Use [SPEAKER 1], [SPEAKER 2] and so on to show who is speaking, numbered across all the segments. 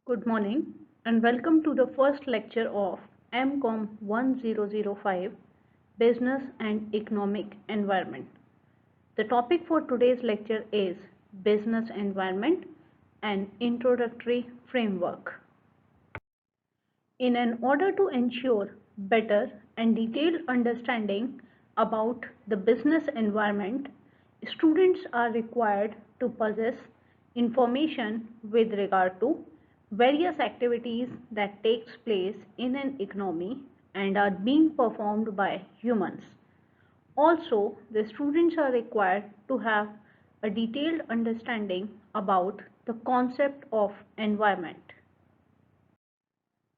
[SPEAKER 1] Good morning and welcome to the first lecture of MCOM1005 Business and Economic Environment. The topic for today's lecture is Business Environment and Introductory Framework. In an order to ensure better and detailed understanding about the business environment, students are required to possess information with regard to various activities that takes place in an economy and are being performed by humans. Also, the students are required to have a detailed understanding about the concept of environment.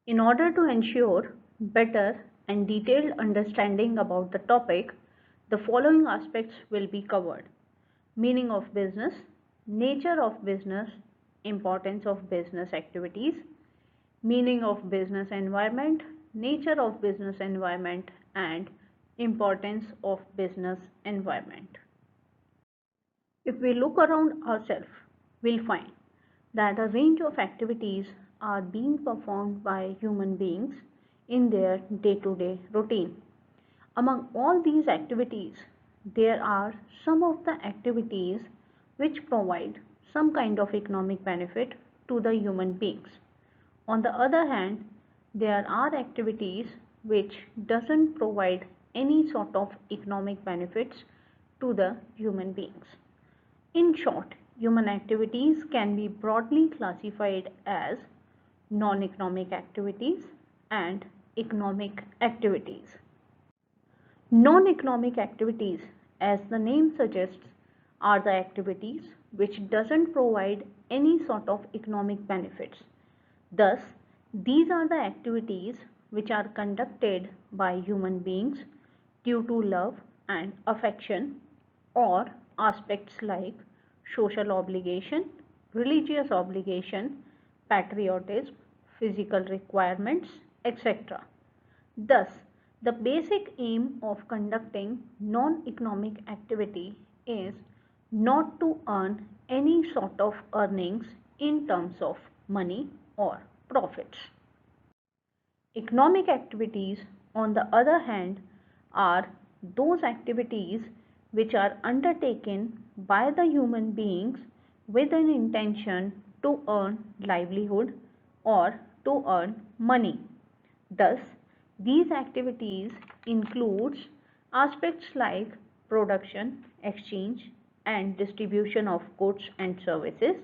[SPEAKER 1] In order to ensure better and detailed understanding about the topic, the following aspects will be covered: meaning of business, nature of business, importance of business activities, meaning of business environment, nature of business environment, and importance of business environment. If we look around ourselves, we'll find that a range of activities are being performed by human beings in their day-to-day routine. Among all these activities, there are some of the activities which provide some kind of economic benefit to the human beings. On the other hand, there are activities which doesn't provide any sort of economic benefits to the human beings. In short, human activities can be broadly classified as non-economic activities and economic activities. Non-economic activities, as the name suggests, are the activities which doesn't provide any sort of economic benefits. Thus, these are the activities which are conducted by human beings due to love and affection, or aspects like social obligation, religious obligation, patriotism, physical requirements, etc. Thus, the basic aim of conducting non-economic activity is not to earn any sort of earnings in terms of money or profits. Economic activities, on the other hand, are those activities which are undertaken by the human beings with an intention to earn livelihood or to earn money. Thus, these activities includes aspects like production, exchange, and distribution of goods and services.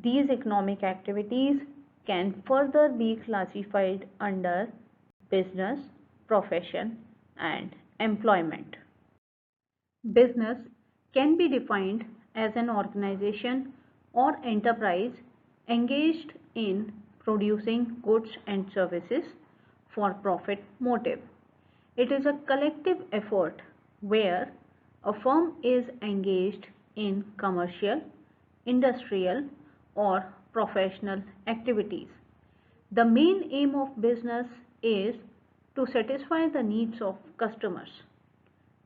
[SPEAKER 1] These economic activities can further be classified under business, profession, and employment. Business can be defined as an organization or enterprise engaged in producing goods and services for profit motive. It is a collective effort where a firm is engaged in commercial, industrial, or professional activities. The main aim of business is to satisfy the needs of customers.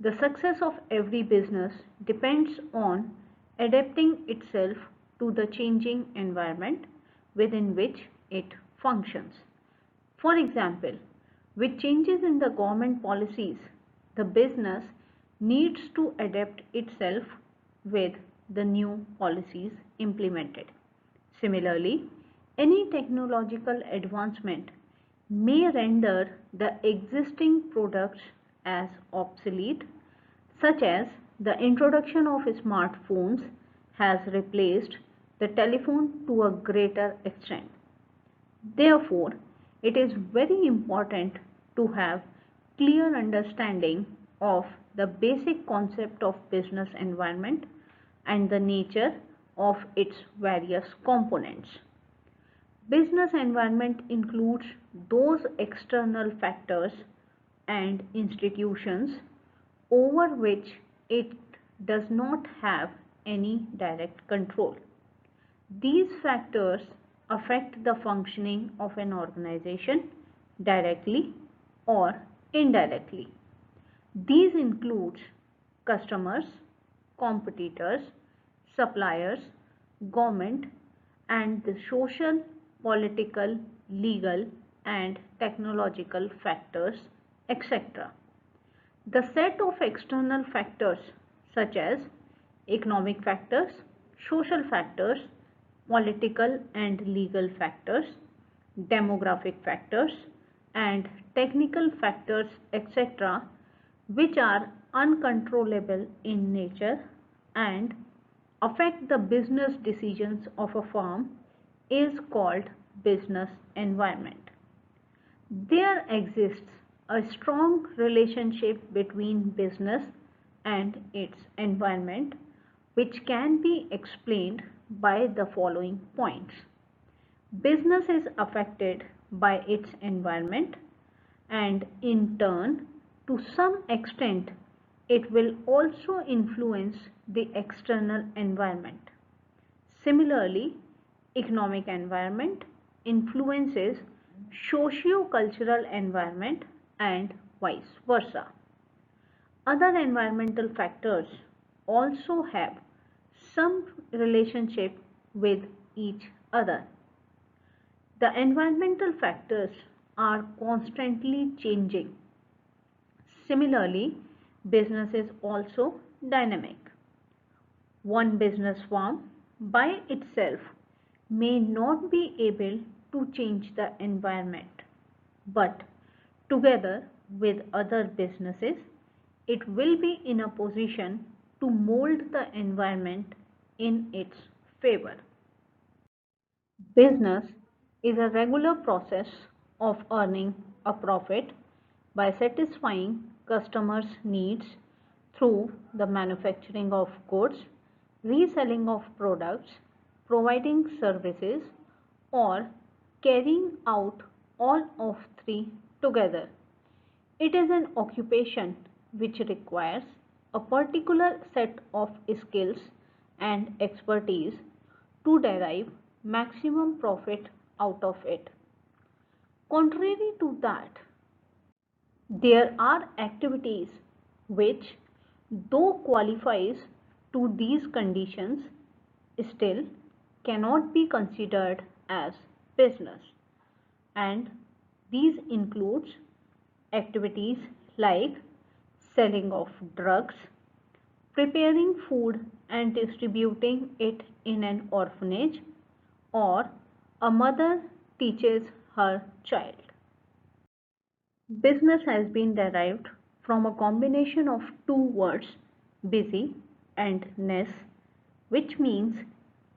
[SPEAKER 1] The success of every business depends on adapting itself to the changing environment within which it functions. For example, with changes in the government policies, the business needs to adapt itself with the new policies implemented. Similarly, any technological advancement may render the existing products as obsolete, such as the introduction of smartphones has replaced the telephone to a greater extent. Therefore, it is very important to have clear understanding of the basic concept of business environment and the nature of its various components. Business environment includes those external factors and institutions over which it does not have any direct control. These factors affect the functioning of an organization directly or indirectly. These include customers, competitors, suppliers, government, and the social, political, legal, and technological factors, etc. The set of external factors such as economic factors, social factors, political and legal factors, demographic factors, and technical factors, etc., which are uncontrollable in nature and affect the business decisions of a firm, is called business environment. There exists a strong relationship between business and its environment, which can be explained by the following points. Business is affected by its environment, and in turn, to some extent, it will also influence the external environment. Similarly, economic environment influences socio-cultural environment and vice versa. Other environmental factors also have some relationship with each other. The environmental factors are constantly changing. Similarly, business is also dynamic. One business firm by itself may not be able to change the environment, but together with other businesses, it will be in a position to mold the environment in its favor. Business is a regular process of earning a profit by satisfying customers' needs through the manufacturing of goods, reselling of products, providing services, or carrying out all of three together. It is an occupation which requires a particular set of skills and expertise to derive maximum profit out of it. Contrary to that, there are activities which, though qualifies to these conditions, still cannot be considered as business, and these includes activities like selling of drugs, preparing food and distributing it in an orphanage, or a mother teaches her child. Business has been derived from a combination of two words, busy and ness, which means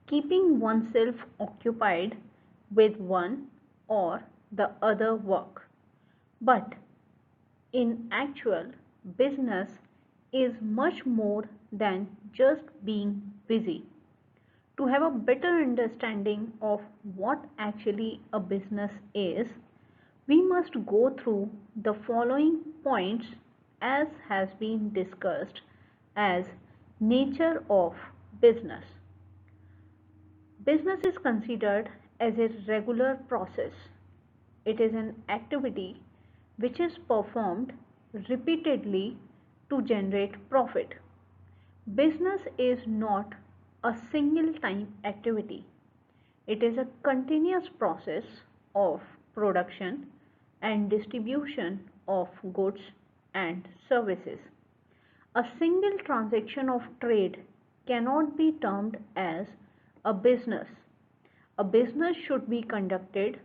[SPEAKER 1] keeping oneself occupied with one or the other work. But in actual, business is much more than just being busy. To have a better understanding of what actually a business is, we must go through the following points as has been discussed as nature of business. Business is considered as a regular process. It is an activity which is performed repeatedly to generate profit. Business is not a single time activity. It is a continuous process of production and distribution of goods and services. A single transaction of trade cannot be termed as a business. A business should be conducted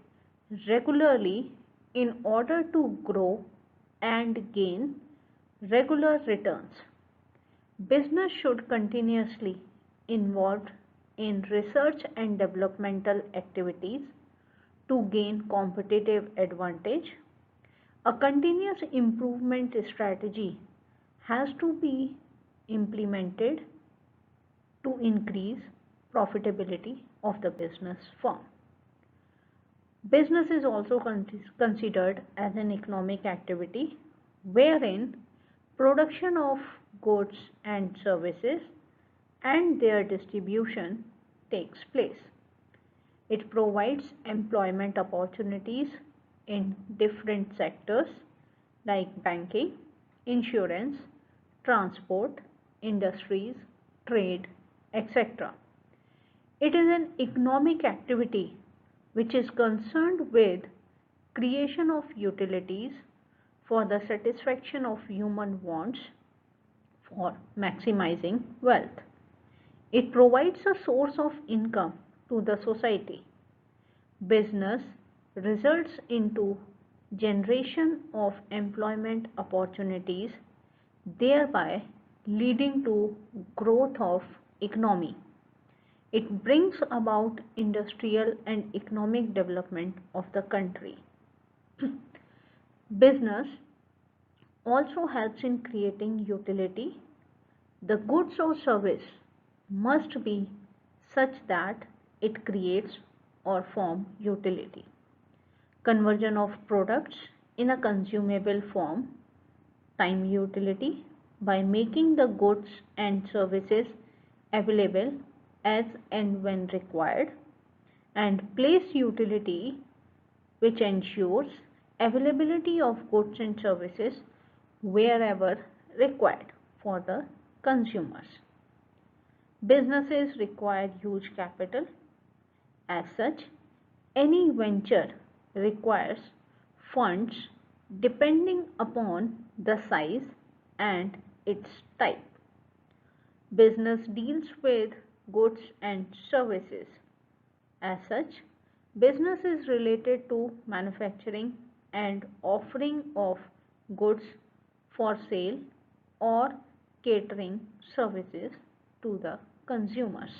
[SPEAKER 1] regularly in order to grow and gain regular returns. Business should continuously involved in research and developmental activities to gain competitive advantage. A continuous improvement strategy has to be implemented to increase profitability of the business firm. Business is also considered as an economic activity wherein production of goods and services and their distribution takes place. It provides employment opportunities in different sectors like banking, insurance, transport, industries, trade, etc. It is an economic activity which is concerned with creation of utilities for the satisfaction of human wants for maximizing wealth. It provides a source of income to the society. Business results into generation of employment opportunities, thereby leading to growth of economy. It brings about industrial and economic development of the country. Business also helps in creating utility. The goods or service must be such that it creates or form utility. Conversion of products in a consumable form, time utility, by making the goods and services available as and when required, and place utility, which ensures availability of goods and services wherever required for the consumers. Businesses require huge capital. As such, any venture requires funds depending upon the size and its type. Business deals with goods and services. As such, business is related to manufacturing and offering of goods for sale or catering services to the consumers.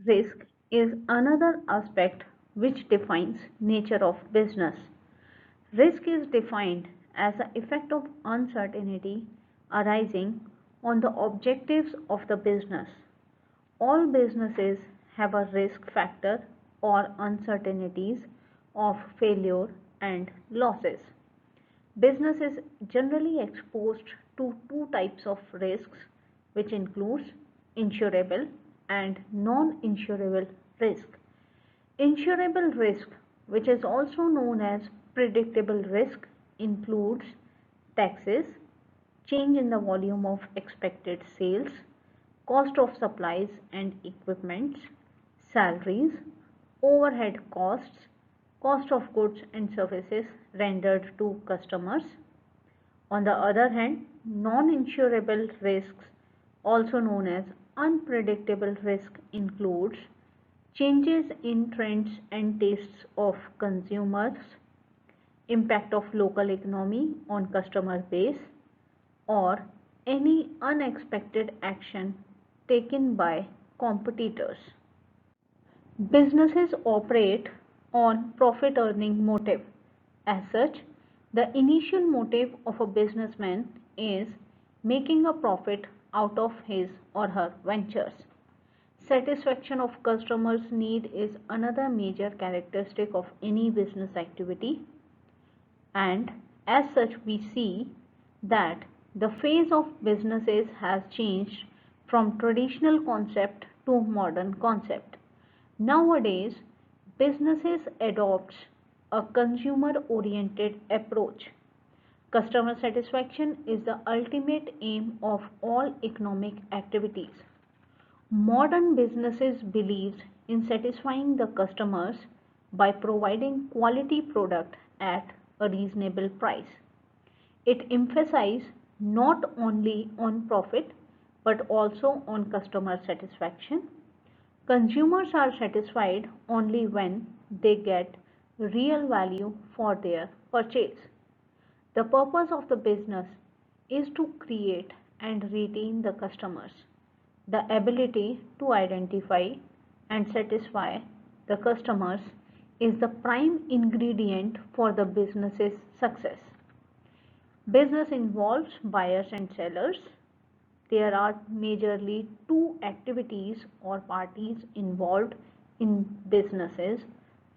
[SPEAKER 1] Risk is another aspect which defines nature of business. Risk is defined as the effect of uncertainty arising on the objectives of the business. All businesses have a risk factor or uncertainties of failure and losses. Business is generally exposed to two types of risks, which includes insurable and non-insurable risk. Insurable risk, which is also known as predictable risk, includes taxes, change in the volume of expected sales, cost of supplies and equipments, salaries, overhead costs, cost of goods and services rendered to customers. On the other hand, non-insurable risks, also known as unpredictable risk, includes changes in trends and tastes of consumers, impact of local economy on customer base, or any unexpected action taken by competitors. Businesses operate on profit earning motive. As such, the initial motive of a businessman is making a profit out of his or her ventures. Satisfaction of customers' need is another major characteristic of any business activity, and as such we see that the phase of businesses has changed from traditional concept to modern concept. Nowadays, businesses adopt a consumer oriented approach. Customer satisfaction is the ultimate aim of all economic activities. Modern businesses believe in satisfying the customers by providing quality product at a reasonable price. It emphasizes not only on profit but also on customer satisfaction. Consumers are satisfied only when they get real value for their purchase. The purpose of the business is to create and retain the customers. The ability to identify and satisfy the customers is the prime ingredient for the business's success. Business involves buyers and sellers. There are majorly two activities or parties involved in businesses,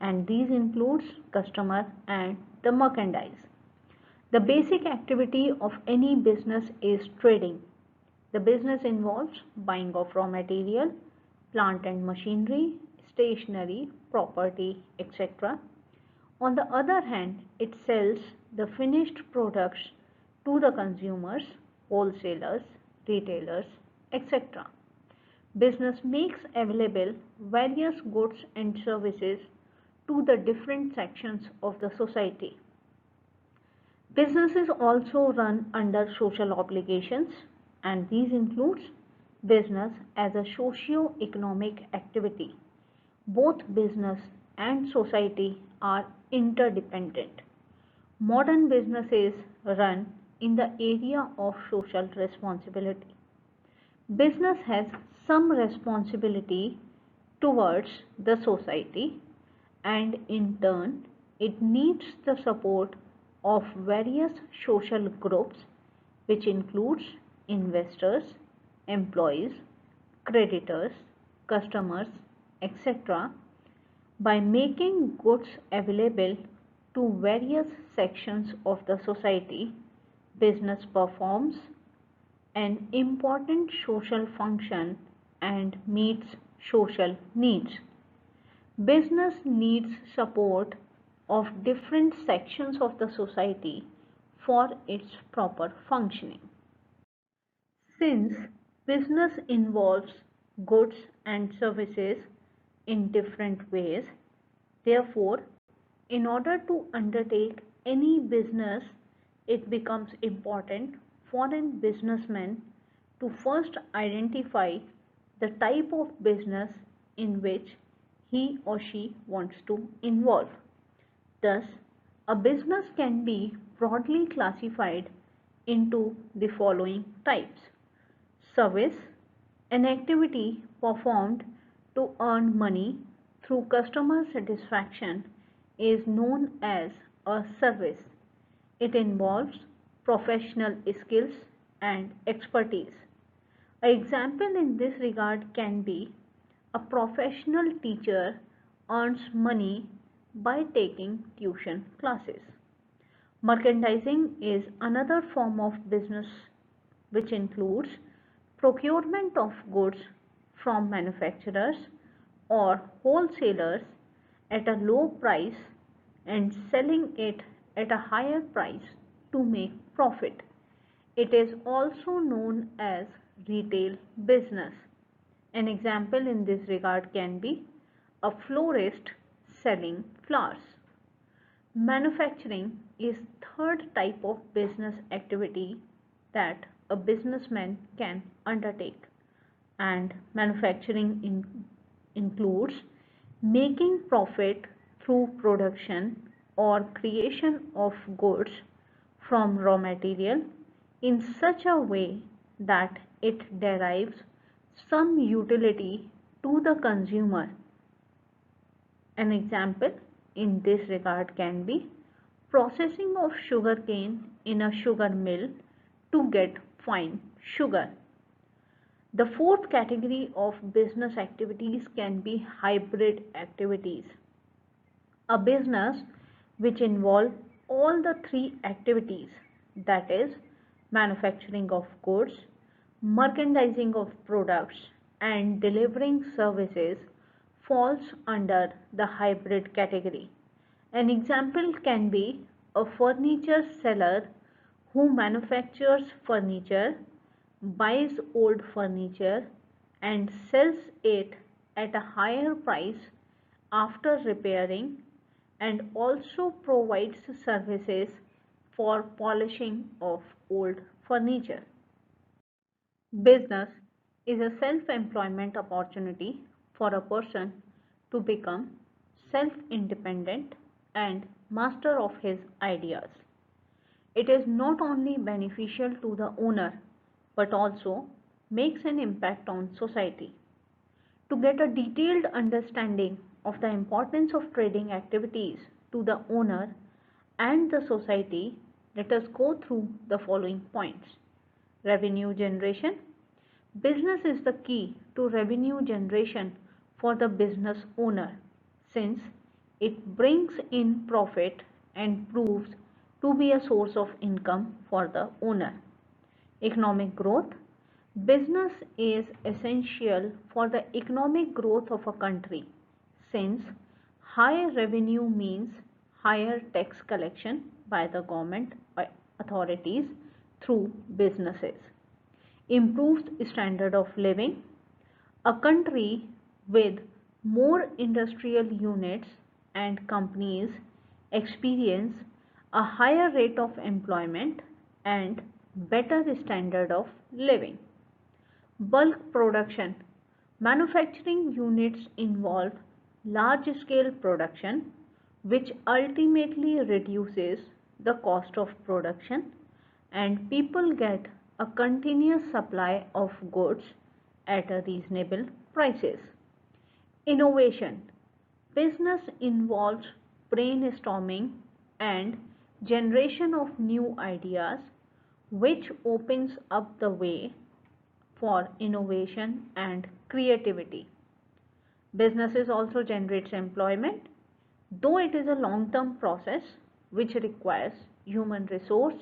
[SPEAKER 1] and these includes customer and the merchandise. The basic activity of any business is trading. The business involves buying of raw material, plant and machinery, stationery, property, etc. On the other hand, it sells the finished products to the consumers, wholesalers, retailers, etc. Business makes available various goods and services to the different sections of the society. Businesses also run under social obligations, and these includes business as a socio-economic activity. Both business and society are interdependent. Modern businesses run in the area of social responsibility. Business has some responsibility towards the society, and in turn it needs the support of various social groups, which includes investors, employees, creditors, customers, etc. By making goods available to various sections of the society, business performs an important social function and meets social needs. Business needs support of different sections of the society for its proper functioning. Since business involves goods and services in different ways, therefore, in order to undertake any business, it becomes important for a businessman to first identify the type of business in which he or she wants to involve. Thus, a business can be broadly classified into the following types. Service, an activity performed to earn money through customer satisfaction, is known as a service. It involves professional skills and expertise. An example in this regard can be a professional teacher earns money by taking tuition classes. Merchandising is another form of business which includes procurement of goods from manufacturers or wholesalers at a low price and selling it at a higher price to make profit. It is also known as retail business. An example in this regard can be a florist selling flowers. Manufacturing is third type of business activity that a businessman can undertake, and manufacturing includes making profit through production or creation of goods from raw material in such a way that it derives some utility to the consumer. An example in this regard can be processing of sugarcane in a sugar mill to get fine sugar. The fourth category of business activities can be hybrid activities. A business which involves all the three activities, that is, manufacturing of goods, merchandising of products, and delivering services, falls under the hybrid category. An example can be a furniture seller who manufactures furniture, buys old furniture, and sells it at a higher price after repairing, and also provides services for polishing of old furniture. Business is a self-employment opportunity for a person to become self-independent and master of his ideas. It is not only beneficial to the owner but also makes an impact on society. To get a detailed understanding of the importance of trading activities to the owner and the society, let us go through the following points. Revenue generation. Business is the key to revenue generation for the business owner, since it brings in profit and proves to be a source of income for the owner. Economic growth. Business is essential for the economic growth of a country, since higher revenue means higher tax collection by the government authorities through businesses. Improved standard of living. A country with more industrial units and companies experience a higher rate of employment and better standard of living. Bulk production. Manufacturing units involve large scale production, which ultimately reduces the cost of production, and people get a continuous supply of goods at a reasonable prices. Innovation. Business involves brainstorming and generation of new ideas, which opens up the way for innovation and creativity. Businesses also generates employment, though it is a long-term process which requires human resource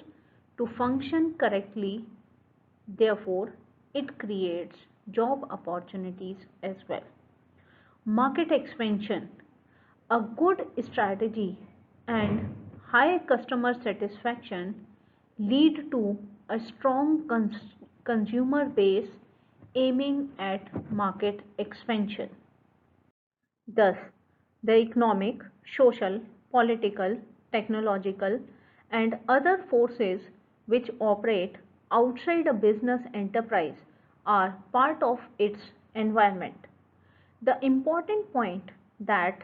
[SPEAKER 1] to function correctly. Therefore, it creates job opportunities as well. Market expansion. A good strategy and high customer satisfaction lead to a strong consumer base aiming at market expansion. Thus, the economic, social, political, technological, and other forces which operate outside a business enterprise are part of its environment. The important point that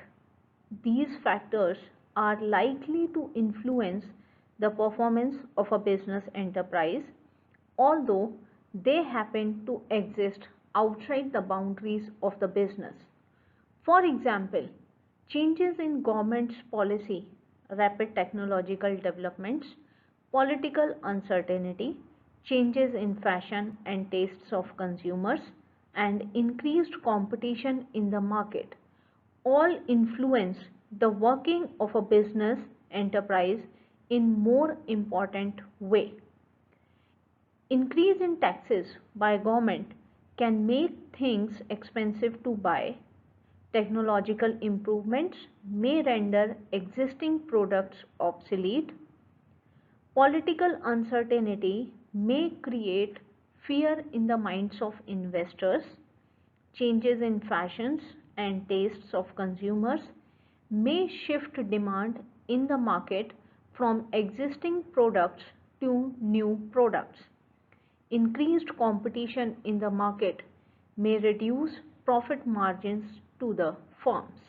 [SPEAKER 1] these factors are likely to influence the performance of a business enterprise, although they happen to exist outside the boundaries of the business. For example, changes in government's policy, rapid technological developments, political uncertainty, changes in fashion and tastes of consumers, and increased competition in the market all influence the working of a business enterprise in more important way. Increase in taxes by government can make things expensive to buy. Technological improvements may render existing products obsolete. Political uncertainty may create fear in the minds of investors. Changes in fashions and tastes of consumers may shift demand in the market from existing products to new products. Increased competition in the market may reduce profit margins to the firms.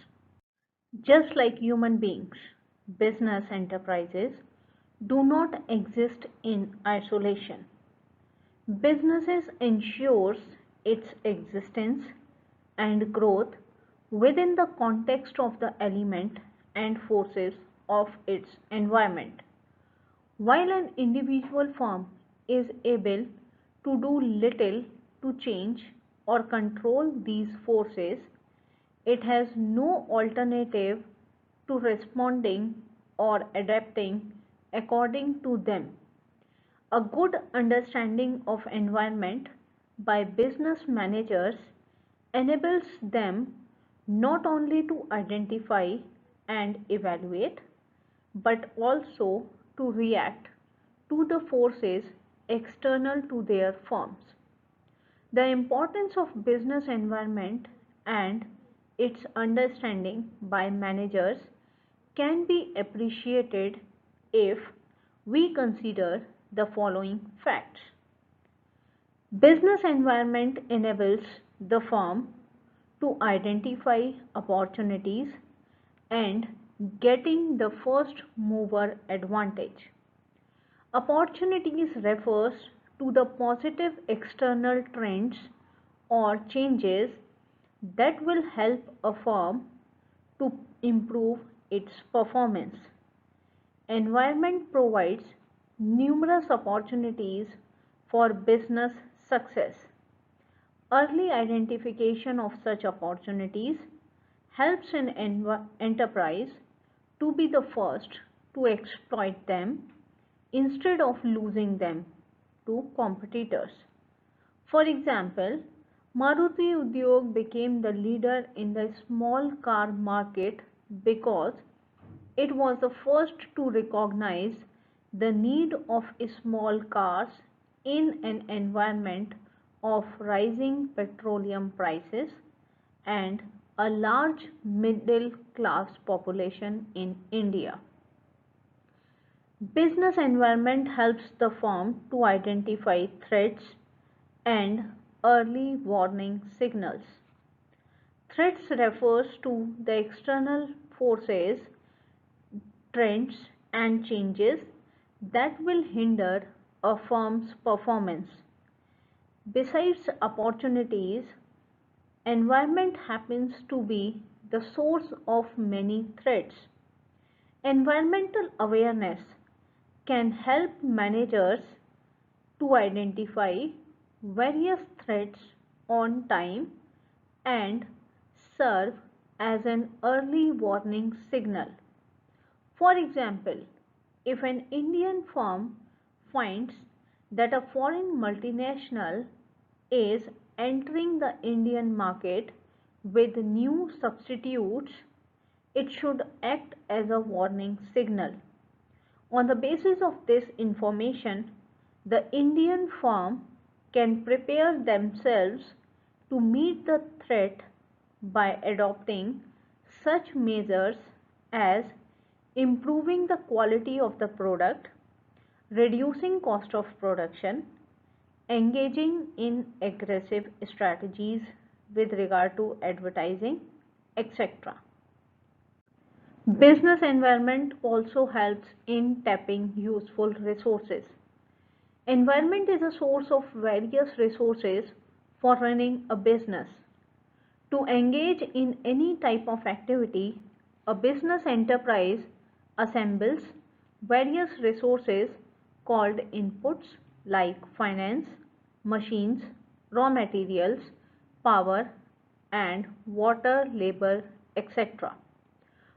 [SPEAKER 1] Just like human beings, business enterprises do not exist in isolation. Businesses ensures its existence and growth within the context of the element and forces of its environment. While an individual firm is able to do little to change or control these forces, it has no alternative to responding or adapting according to them. A good understanding of environment by business managers enables them not only to identify and evaluate but also to react to the forces external to their firms. The importance of business environment and its understanding by managers can be appreciated if we consider the following facts. Business environment enables the firm to identify opportunities and getting the first mover advantage. Opportunities refers to the positive external trends or changes that will help a firm to improve its performance. Environment provides numerous opportunities for business success. Early identification of such opportunities helps an enterprise to be the first to exploit them instead of losing them to competitors. For example, Maruti Udyog became the leader in the small car market because it was the first to recognize the need of small cars in an environment of rising petroleum prices and a large middle class population in India. Business environment helps the firm to identify threats and early warning signals. Threats refers to the external forces, trends and changes that will hinder a firm's performance. Besides opportunities, environment happens to be the source of many threats. Environmental awareness can help managers to identify various threats on time and serve as an early warning signal. For example, if an Indian firm finds that a foreign multinational is entering the Indian market with new substitutes, it should act as a warning signal. On the basis of this information, the Indian firm can prepare themselves to meet the threat by adopting such measures as improving the quality of the product, reducing cost of production, engaging in aggressive strategies with regard to advertising, etc. Business environment also helps in tapping useful resources. Environment is a source of various resources for running a business. To engage in any type of activity, a business enterprise assembles various resources called inputs like finance, machines, raw materials, power, and water, labor, etc.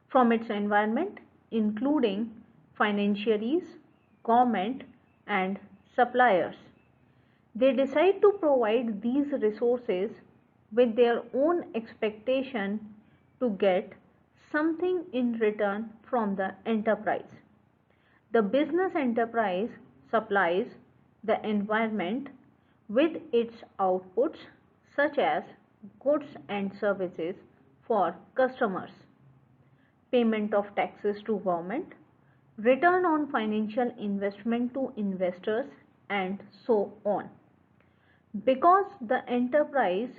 [SPEAKER 1] from its environment, including financiaries, government, and suppliers. They decide to provide these resources with their own expectation to get something in return from the enterprise. The business enterprise supplies the environment with its outputs such as goods and services for customers, payment of taxes to government, return on financial investment to investors, and so on. Because the enterprise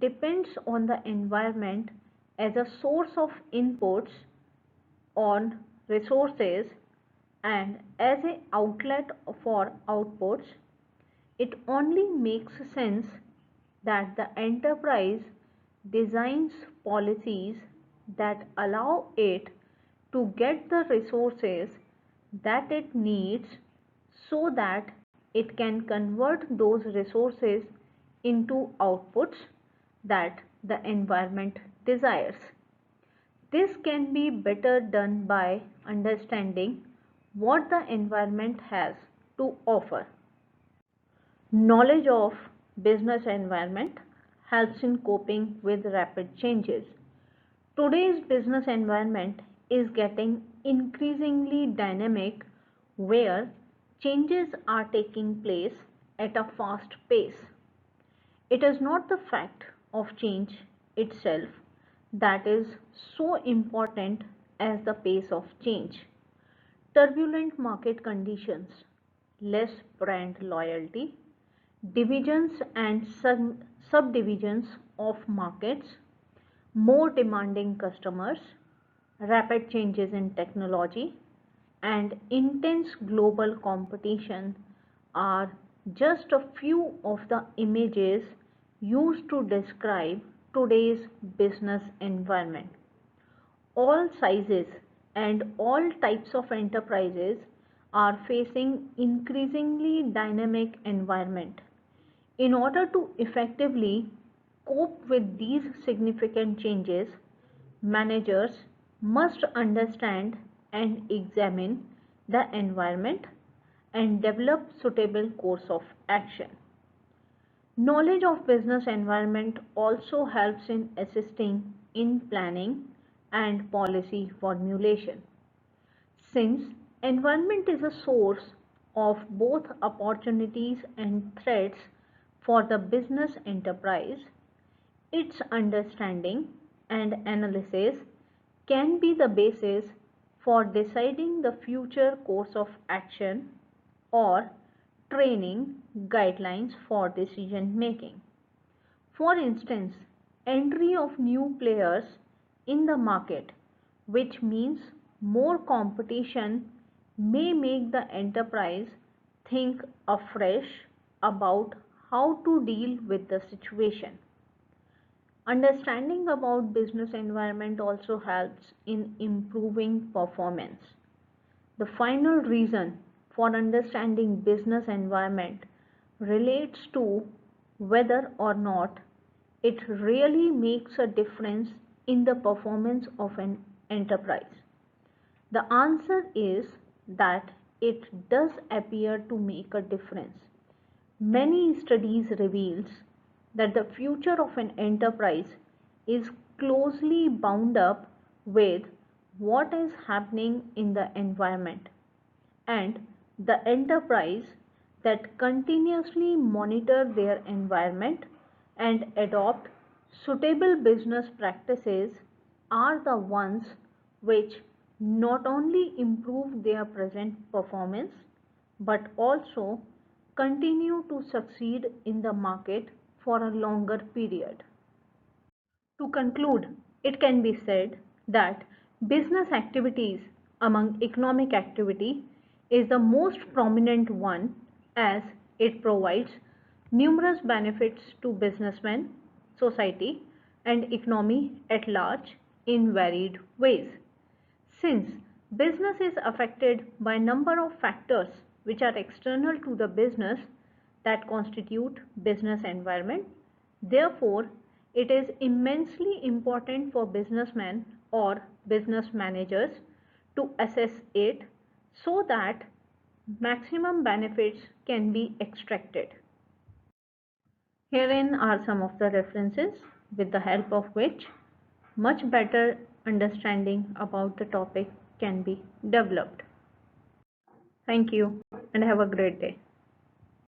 [SPEAKER 1] depends on the environment as a source of inputs on resources and as an outlet for outputs, it only makes sense that the enterprise designs policies that allow it to get the resources that it needs so that it can convert those resources into outputs that the environment desires. This can be better done by understanding what the environment has to offer. Knowledge of business environment helps in coping with rapid changes. Today's business environment is getting increasingly dynamic where changes are taking place at a fast pace. It is not the fact of change itself that is so important as the pace of change. Turbulent market conditions, less brand loyalty, divisions and subdivisions of markets, more demanding customers, rapid changes in technology, and intense global competition are just a few of the images used to describe today's business environment. All sizes and all types of enterprises are facing increasingly dynamic environment. In order to effectively cope with these significant changes, managers must understand and examine the environment and develop suitable course of action. Knowledge of business environment also helps in assisting in planning and policy formulation. Since environment is a source of both opportunities and threats for the business enterprise, its understanding and analysis can be the basis for deciding the future course of action or training guidelines for decision making. For instance, entry of new players in the market, which means more competition, may make the enterprise think afresh about how to deal with the situation. Understanding about business environment also helps in improving performance. The final reason for understanding business environment relates to whether or not it really makes a difference in the performance of an enterprise. The answer is that it does appear to make a difference. Many studies reveals that the future of an enterprise is closely bound up with what is happening in the environment, and the enterprise that continuously monitor their environment and adopt suitable business practices are the ones which not only improve their present performance but also continue to succeed in the market for a longer period. To conclude, it can be said that business activities among economic activity is the most prominent one, as it provides numerous benefits to businessmen, society, and economy at large in varied ways. Since business is affected by a number of factors which are external to the business that constitute business environment, therefore it is immensely important for businessmen or business managers to assess it so that maximum benefits can be extracted. Herein are some of the references with the help of which much better understanding about the topic can be developed. Thank you and have a great day.